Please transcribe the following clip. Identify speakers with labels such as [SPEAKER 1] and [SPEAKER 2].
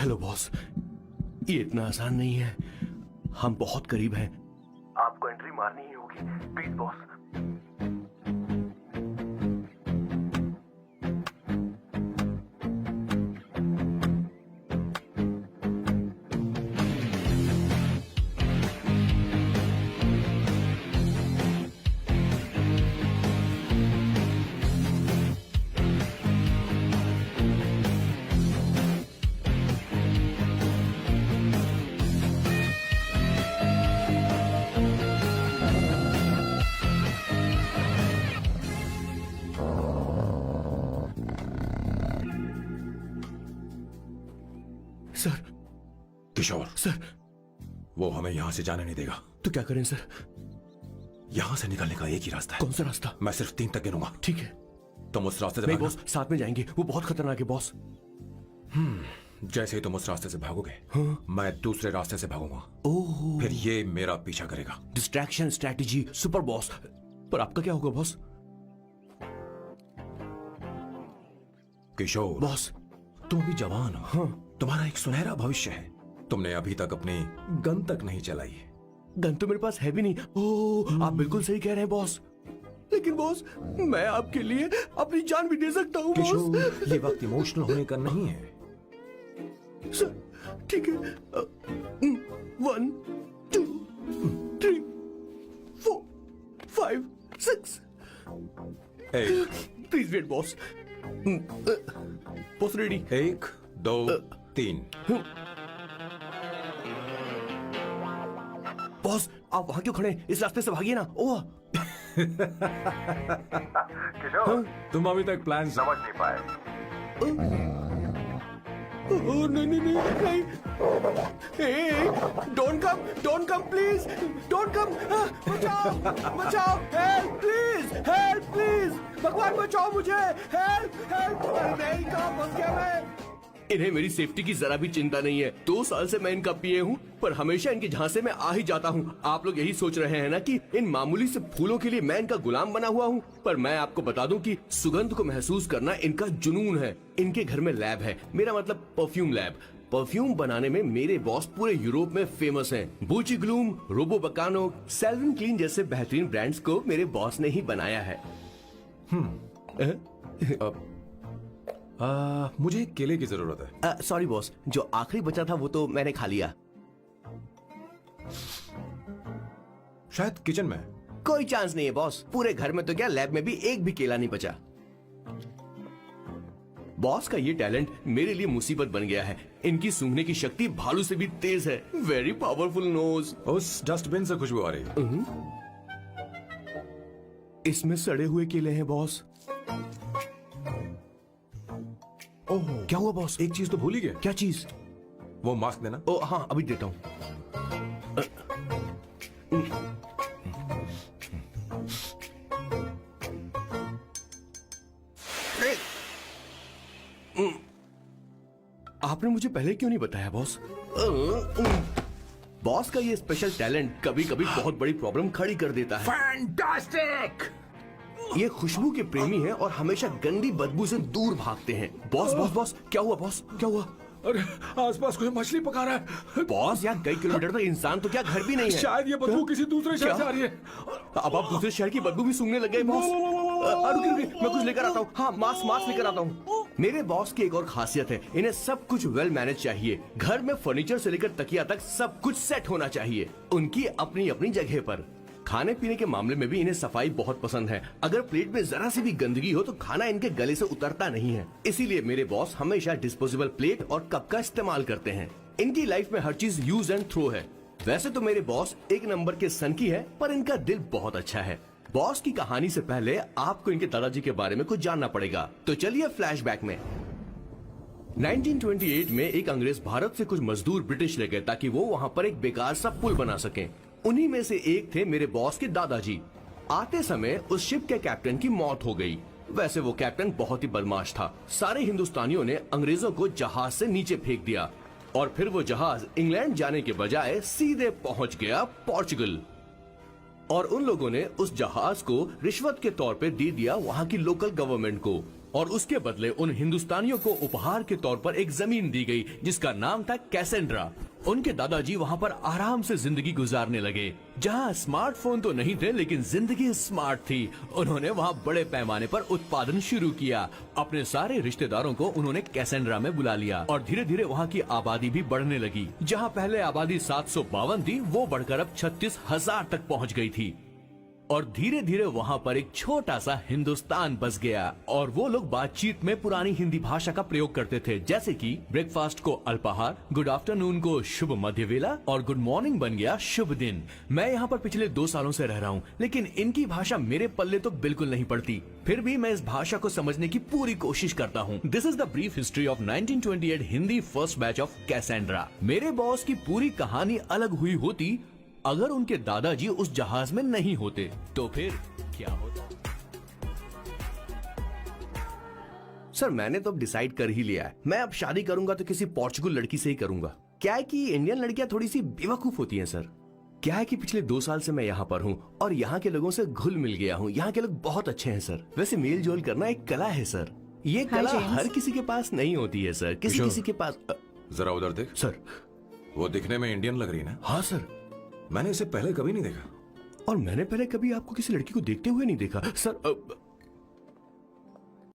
[SPEAKER 1] Hello boss, ये इतना आसान नहीं है। हम बहुत करीब हैं। आपको एंट्री मारनी ही होगी, please boss. Sir.
[SPEAKER 2] Kishore,
[SPEAKER 1] sir.
[SPEAKER 2] वो हमें यहां से जाने नहीं देगा।
[SPEAKER 1] तो क्या करें सर?
[SPEAKER 2] यहां से निकलने का एक ही रास्ता है।
[SPEAKER 1] कौन सा रास्ता?
[SPEAKER 2] मैं सिर्फ 3 तक गिनूंगा।
[SPEAKER 1] ठीक है।
[SPEAKER 2] तुम उस रास्ते से
[SPEAKER 1] नहीं
[SPEAKER 2] भागना।
[SPEAKER 1] बॉस, साथ में जाएंगे, वो बहुत खतरनाक है बॉस।
[SPEAKER 2] जैसे ही तुम उस रास्ते से भागोगे,
[SPEAKER 1] हाँ?
[SPEAKER 2] मैं दूसरे रास्ते से भागूंगा।
[SPEAKER 1] ओह,
[SPEAKER 2] फिर ये मेरा पीछा करेगा।
[SPEAKER 1] Distraction strategy super boss. पर आपका क्या होगा बॉस?
[SPEAKER 2] किशोर
[SPEAKER 1] बॉस,
[SPEAKER 2] तुम अभी जवान हो।
[SPEAKER 1] हाँ।
[SPEAKER 2] तुम्हारा एक सुनहरा भविष्य है। तुमने अभी तक अपनी गन तक नहीं चलाई।
[SPEAKER 1] गन तो मेरे पास है भी नहीं। ओह, आप बिल्कुल सही कह रहे हैं बॉस। लेकिन बॉस, मैं आपके लिए अपनी जान भी दे सकता हूँ बॉस।
[SPEAKER 2] किशोर, ये वक्त इमोशनल होने का नहीं है।
[SPEAKER 1] सर, ठीक है। 1 2 3 4 5 6। Please wait boss. Boss ready?
[SPEAKER 2] 1 2 3।
[SPEAKER 1] Boss, आप वहां क्यों खड़े हैं? इस रास्ते से भागिए ना। ओह,
[SPEAKER 3] किशोर,
[SPEAKER 2] तुम अभी तक प्लान
[SPEAKER 3] समझ नहीं पाए।
[SPEAKER 1] ओह, नहीं नहीं नहीं नहीं। Don't come please, don't come. बचाओ बचाओ, हेल्प प्लीज, भगवान बचाओ मुझे, हेल्प। नहीं, कहाँ फंस गया मैं? इन्हें मेरी सेफ्टी की जरा भी चिंता नहीं है। 2 साल से मैं इनका पीए हूँ, पर हमेशा इनके झांसे में आ ही जाता हूँ। आप लोग यही सोच रहे हैं ना कि इन मामूली से फूलों के लिए मैं इनका गुलाम बना हुआ हूँ, पर मैं आपको बता दूं कि सुगंध को महसूस करना इनका जुनून है। इनके घर में लैब है, मेरा मतलब परफ्यूम लैब। परफ्यूम बनाने में मेरे बॉस पूरे यूरोप में फेमस हैं। बूची ग्लूम, रोबो बकानो, सेल्विन क्लीन जैसे बेहतरीन ब्रांड्स को मेरे बॉस ने ही बनाया है।
[SPEAKER 2] मुझे एक केले की जरूरत है।
[SPEAKER 1] सॉरी बॉस, जो आखिरी बचा था वो तो मैंने खा लिया।
[SPEAKER 2] शायद किचन में।
[SPEAKER 1] कोई चांस नहीं है बॉस। पूरे घर में तो क्या, लैब में भी एक भी केला नहीं बचा। बॉस का ये टैलेंट मेरे लिए मुसीबत बन गया है। इनकी सूंघने की शक्ति भालू से भी तेज है। Very powerful nose.
[SPEAKER 2] उस डस्टबिन से खुशबू आ रही है।
[SPEAKER 1] इसमें सड़े हुए केले हैं बॉस।
[SPEAKER 2] ओह,
[SPEAKER 1] क्या हुआ बॉस?
[SPEAKER 2] एक चीज तो भूल ही गया।
[SPEAKER 1] क्या चीज?
[SPEAKER 2] वो मास्क देना।
[SPEAKER 1] ओ हाँ, अभी देता हूँ। आपने मुझे पहले क्यों नहीं बताया बॉस? बॉस का ये स्पेशल टैलेंट कभी कभी बहुत बड़ी प्रॉब्लम खड़ी कर देता है।
[SPEAKER 2] फैंटास्टिक!
[SPEAKER 1] ये खुशबू के प्रेमी हैं और हमेशा गंदी बदबू से दूर भागते हैं। बॉस, क्या हुआ बॉस? क्या हुआ?
[SPEAKER 2] अरे, आसपास कोई मछली पका रहा है।
[SPEAKER 1] बॉस, यहाँ कई किलोमीटर तक इंसान तो क्या घर भी नहीं है।
[SPEAKER 2] शायद ये बदबू किसी दूसरे शहर
[SPEAKER 1] क्या?
[SPEAKER 2] से आ रही है।
[SPEAKER 1] अब आप दूसरे शहर की बदबू भी सूंघने लग गए बॉस। रुकिए, मैं कुछ लेकर आता हूँ। हाँ, मास्क लेकर आता हूँ। मेरे बॉस की एक और खासियत है, इन्हें सब कुछ वेल मैनेज चाहिए। घर में फर्नीचर से लेकर तकिया तक सब कुछ सेट होना चाहिए, उनकी अपनी अपनी जगह पर। खाने पीने के मामले में भी इन्हें सफाई बहुत पसंद है। अगर प्लेट में जरा सी भी गंदगी हो तो खाना इनके गले से उतरता नहीं है। इसीलिए मेरे बॉस हमेशा डिस्पोजेबल प्लेट और कप का इस्तेमाल करते हैं। इनकी लाइफ में हर चीज यूज एंड थ्रो है। वैसे तो मेरे बॉस 1 नंबर के सनकी है, पर इनका दिल बहुत अच्छा है। बॉस की कहानी से पहले आपको इनके दादाजी के बारे में कुछ जानना पड़ेगा। तो चलिए फ्लैशबैक में। 1928 में एक अंग्रेज भारत से कुछ मजदूर ब्रिटिश ले गए ताकि वो वहाँ पर एक बेकार सा पुल बना सकें। उन्हीं में से एक थे मेरे बॉस के दादाजी। आते समय उस शिप के कैप्टन की मौत हो गई। वैसे वो कैप्टन बहुत ही बदमाश था। सारे हिंदुस्तानियों ने अंग्रेजों को जहाज से नीचे फेंक दिया और फिर वो जहाज इंग्लैंड जाने के बजाय सीधे पहुंच गया पोर्चुगल। और उन लोगों ने उस जहाज को रिश्वत के तौर पे दे दिया वहाँ की लोकल गवर्नमेंट को।
[SPEAKER 3] और उसके बदले उन हिंदुस्तानियों को उपहार के तौर पर एक जमीन दी गई जिसका नाम था कैसेंड्रा। उनके दादाजी वहाँ पर आराम से जिंदगी गुजारने लगे, जहाँ स्मार्टफोन तो नहीं थे लेकिन जिंदगी स्मार्ट थी। उन्होंने वहाँ बड़े पैमाने पर उत्पादन शुरू किया। अपने सारे रिश्तेदारों को उन्होंने कैसेंड्रा में बुला लिया और धीरे धीरे वहाँ की आबादी भी बढ़ने लगी। जहाँ पहले आबादी 752 थी, वो बढ़कर अब 36,000 तक पहुँच गई थी। और धीरे धीरे वहाँ पर एक छोटा सा हिंदुस्तान बस गया और वो लोग बातचीत में पुरानी हिंदी भाषा का प्रयोग करते थे, जैसे कि ब्रेकफास्ट को अल्पाहार, गुड आफ्टरनून को शुभ मध्य वेला और गुड मॉर्निंग बन गया शुभ दिन। मैं यहाँ पर पिछले 2 सालों से रह रहा हूँ, लेकिन इनकी भाषा मेरे पल्ले तो बिल्कुल नहीं पड़ती। फिर भी मैं इस भाषा को समझने की पूरी कोशिश करता हूँ। This is the brief history of 1928 Hindi first batch of Cassandra. मेरे बॉस की पूरी कहानी अलग हुई होती अगर उनके दादाजी उस जहाज में नहीं होते, तो फिर क्या होता?
[SPEAKER 4] सर मैंने तो अब डिसाइड कर ही लिया है, मैं अब शादी करूंगा तो किसी पोर्चुगल लड़की से ही करूंगा। क्या है कि इंडियन लड़कियां थोड़ी सी बेवकूफ होती हैं सर। क्या है कि पिछले 2 साल से मैं यहाँ पर हूँ और यहाँ के लोगों से घुल मिल गया हूँ। यहाँ के लोग बहुत अच्छे हैं सर। वैसे मेल जोल करना एक कला है सर। ये कला हर किसी के पास नहीं होती है सर, किसी के पास।
[SPEAKER 2] जरा उधर देख।
[SPEAKER 4] सर
[SPEAKER 2] वो दिखने में इंडियन लग रही है ना?
[SPEAKER 4] हाँ सर।
[SPEAKER 2] मैंने इसे पहले कभी नहीं देखा।
[SPEAKER 4] और मैंने पहले कभी आपको किसी लड़की को देखते हुए नहीं देखा सर।